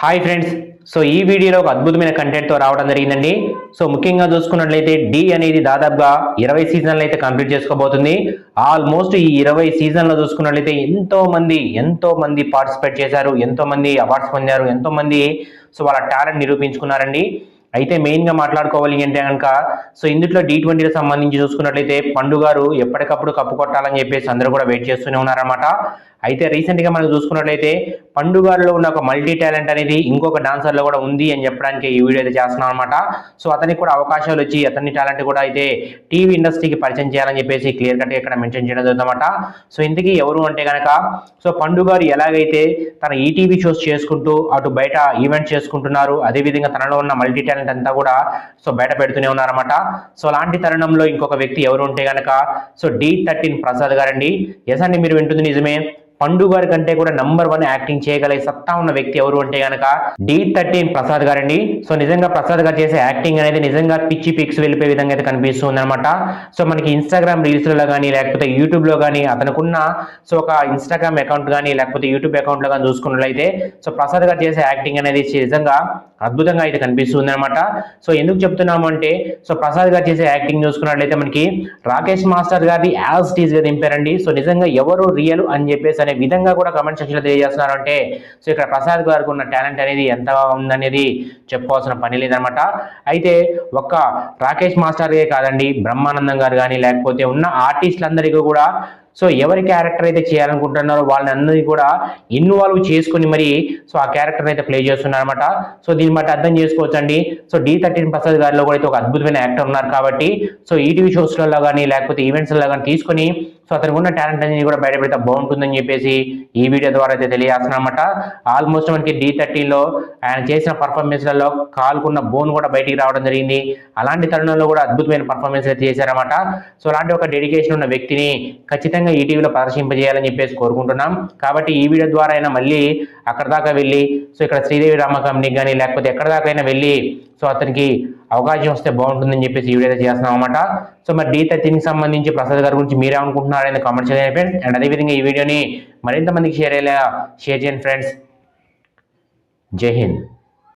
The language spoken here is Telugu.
Hi friends. సో ఈ వీడియోలో ఒక అద్భుతమైన కంటెంట్తో రావడం జరిగిందండి. సో ముఖ్యంగా చూసుకున్నట్లయితే డి అనేది దాదాపుగా 20 సీజన్లు అయితే కంప్లీట్ చేసుకోబోతుంది. ఆల్మోస్ట్ ఈ 20 సీజన్లో చూసుకున్నట్లయితే ఎంతో మంది పార్టిసిపేట్ చేశారు, ఎంతో మంది అవార్డ్స్ పొందారు, ఎంతో మంది సో వాళ్ళ టాలెంట్ నిరూపించుకున్నారండి. అయితే మెయిన్గా మాట్లాడుకోవాలి అంటే కనుక సో ఇందులో T20కి సంబంధించి చూసుకున్నట్లయితే పండు గారు ఎప్పటికప్పుడు కప్పు కొట్టాలని చెప్పేసి అందరూ కూడా వెయిట్ చేస్తూనే ఉన్నారన్నమాట. అయితే రీసెంట్గా మనం చూసుకున్నట్లయితే పండుగారిలో ఉన్న ఒక మల్టీ టాలెంట్ అనేది ఇంకొక డాన్సర్లో కూడా ఉంది అని చెప్పడానికి ఈ వీడియో అయితే చేస్తున్నాం అనమాట. సో అతనికి కూడా అవకాశాలు వచ్చి అతని టాలెంట్ కూడా అయితే టీవీ ఇండస్ట్రీకి పరిచయం చేయాలని చెప్పేసి క్లియర్ కట్గా ఇక్కడ మెన్షన్ చేయడం జరుగుతుందన్నమాట. సో ఇంతకీ ఎవరు అంటే కనుక సో పండుగారు ఎలాగైతే తన ఈటీవీ షోస్ చేసుకుంటూ అటు బయట ఈవెంట్స్ చేసుకుంటున్నారు, అదేవిధంగా తనలో ఉన్న మల్టీ టాలెంట్ అంతా కూడా సో బయట పెడుతూనే ఉన్నారన్నమాట. సో అలాంటి తరుణంలో ఇంకొక వ్యక్తి ఎవరు ఉంటే కనుక సో D13 ప్రసాద్ గారండి. ఎస్ అండి, మీరు వింటుంది నిజమే. పండు గారి కంటే కూడా నంబర్ 1 యాక్టింగ్ చేయగల సత్తా ఉన్న వ్యక్తి ఎవరు అంటే కనుక D13 ప్రసాద్ గారండి. సో నిజంగా ప్రసాద్ గారు చేసే యాక్టింగ్ అనేది నిజంగా పిచ్చి పిక్స్ వెళ్ళిపోయే విధంగా అయితే కనిపిస్తుంది అనమాట. సో మనకి ఇన్స్టాగ్రామ్ రీల్స్లో కానీ లేకపోతే యూట్యూబ్లో కానీ అతనుకున్న సో ఒక ఇన్స్టాగ్రామ్ అకౌంట్ కానీ లేకపోతే యూట్యూబ్ అకౌంట్లో కానీ చూసుకున్నట్లయితే సో ప్రసాద్ గారు చేసే యాక్టింగ్ అనేది నిజంగా అద్భుతంగా అయితే కనిపిస్తుంది అనమాట. సో ఎందుకు చెప్తున్నాము అంటే సో ప్రసాద్ గారు చేసే యాక్టింగ్ చూసుకున్నట్లయితే మనకి రాకేష్ మాస్టర్ గారి యాజ్ టీజ్ గా దింపారండి. సో నిజంగా ఎవరు రియల్ అని చెప్పేసి అనే విధంగా కూడా కమెంట్ సెక్షన్లో తెలియజేస్తున్నారు. అంటే సో ఇక్కడ ప్రసాద్ గారికి ఉన్న టాలెంట్ అనేది ఎంత ఉందనేది చెప్పుకోవాల్సిన పని లేదనమాట. అయితే ఒక్క రాకేష్ మాస్టర్గే కాదండి, బ్రహ్మానందం గారు కానీ లేకపోతే ఉన్న ఆర్టిస్టులందరికీ కూడా సో ఎవరి క్యారెక్టర్ అయితే చేయాలనుకుంటున్నారో వాళ్ళని అందరినీ కూడా ఇన్వాల్వ్ చేసుకుని మరి సో ఆ క్యారెక్టర్ అయితే ప్లే చేస్తున్నారన్నమాట. సో దీన్ని బట్టి అర్థం చేసుకోవచ్చండి. సో D13 ప్రసాద్ గారిలో కూడా అయితే ఒక అద్భుతమైన యాక్టర్ ఉన్నారు కాబట్టి సో ఈటీవీ షోస్లలో కానీ లేకపోతే ఈవెంట్స్లో కానీ తీసుకొని సో అతనికి ఉన్న టాలెంట్ అనేది కూడా బయటపెడితే బాగుంటుందని చెప్పేసి ఈ వీడియో ద్వారా అయితే తెలియజేస్తున్నమాట. ఆల్మోస్ట్ మనకి D13లో ఆయన చేసిన పర్ఫార్మెన్స్లలో కాలుకున్న బోన్ కూడా బయటికి రావడం జరిగింది. అలాంటి తరుణంలో కూడా అద్భుతమైన పర్ఫార్మెన్స్ అయితే చేశారన్నమాట. సో అలాంటి ఒక డెడికేషన్ ఉన్న వ్యక్తిని ఖచ్చితంగా ఈటీవీలో ప్రదర్శింపజేయాలని చెప్పేసి కోరుకుంటున్నాం. కాబట్టి ఈ వీడియో ద్వారా అయినా మళ్ళీ అక్కడ దాకా వెళ్ళి సో ఇక్కడ శ్రీదేవి డ్రామా కంపెనీకి కానీ లేకపోతే ఎక్కడ దాకా అయినా వెళ్ళి సో అతనికి అవకాశం వస్తే బాగుంటుందని చెప్పేసి ఈ వీడియో చేస్తున్నాం అనమాట. సో మరి D13కి సంబంధించి ప్రసాద్ గారి గురించి మీరే అనుకుంటున్నారని కామెంట్ చేయండి ఫ్రెండ్స్. అండ్ అదేవిధంగా ఈ వీడియోని మరింత మందికి షేర్ చేయండి ఫ్రెండ్స్. జై హింద్.